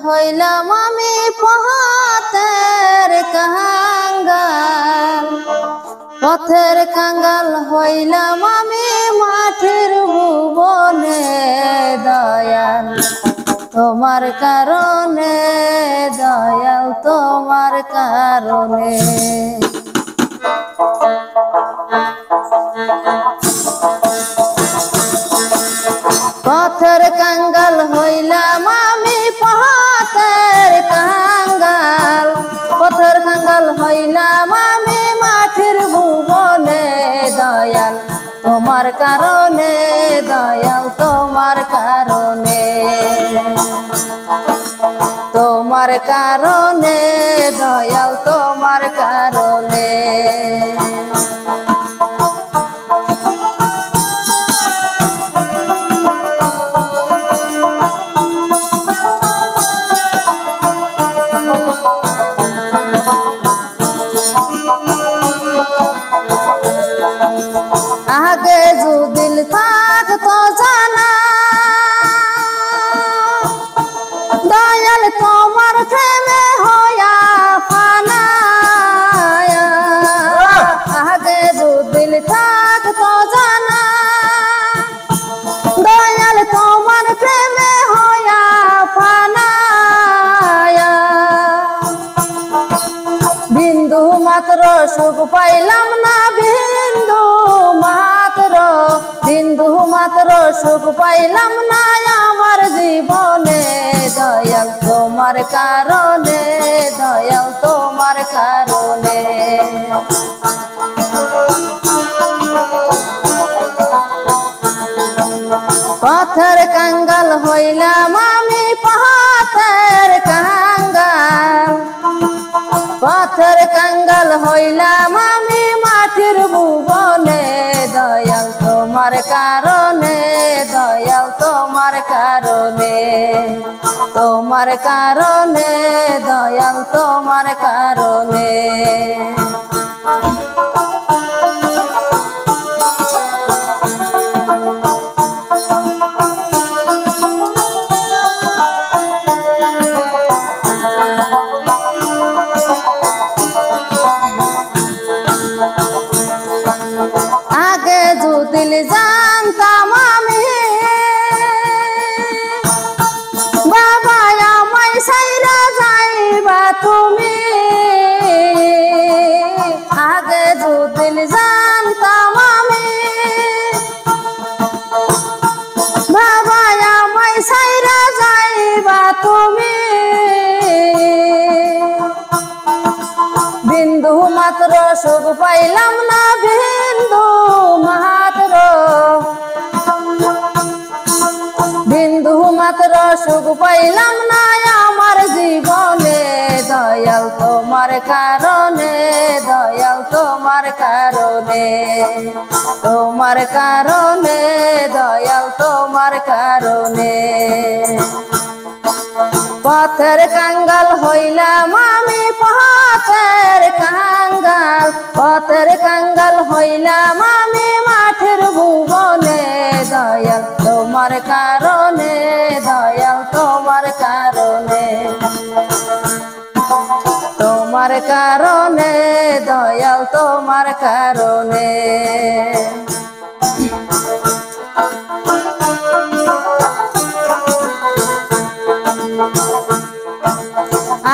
হইলাম আমি পথের কাঙ্গাল হইলাম আমি মাঠের ভুবনে দয়াল তোমার কারণে দয়াল তোমার কারণে পথের কাঙ্গাল হইলাম আমি পথের কাঙ্গাল হইলাম আমি মাঠের ভুবনে দয়াল তোমার কারণে দয়াল তোমার কারণে তোমার কারণে দয়াল তোমার কারণে आगे जो दिल थाक तो जाना दयाल तोमार प्रेमे होया फाना आगे जो दिल थाक तो जाना दयाल तोमार प्रेमे होया फाना बिंदु मात्र सुख पाइलाम ना बिंदु मात्र सुख पाइलाम ना आमार जीवने दयाल तोमार कारणे दयाल तोमार कारणे पथेर कांगाल हইলাম আমি पथेर कांगाल हইলাম আমি মাটির ভুবনে দয়াল তোমার কারণে দয়াল তোমার কারণে তোমার কারণে দয়াল তোমার কারণে आगे जो दिल जानताम आमी बाबा आमाय साइरा जाइबा तुमी आगे जो दिल जानताम आमी बाबा आमाय साइरा जाइबा तुमी बिंदु मात्र सुख पाइलाम ना बिंदु मात्र सुख पाइलाम ना आमार जीवने दयाल तोमार कारणे दयाल तोमार कारणे तोमार कारणे दयाल तोमार कारणे पथेर कांगाल हইলাম আমি पथेर कांगाल हইলাম আমি মাঠের ভুবনে দয়াল তোমার কারণে দয়াল তোমার কারণে তোমার কারণে দয়াল তোমার কারণে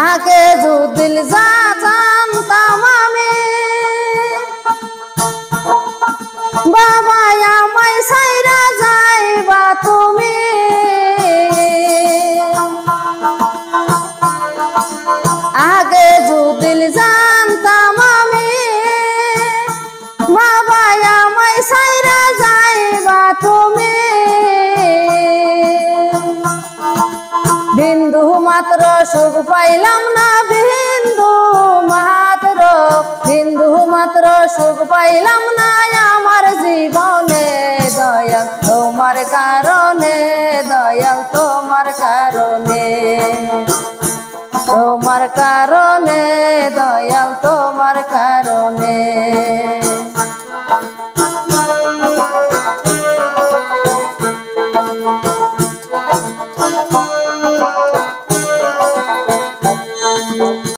आगे जो दिल जानताम आमी बाबा आमाय साइरा जाइबा तुमी आगे जो दिल जानताम आमी बाबा आमाय साइरा जाइबा तुमी बिंदु मात्र सुख पाइलाम ना बिंदु मात्र सुख पाइलाम ना आमार जीवने दयाल तोमार कारणे दयाल तोमार कारणे तोमार कारणे दयाल तोमार कारणे রে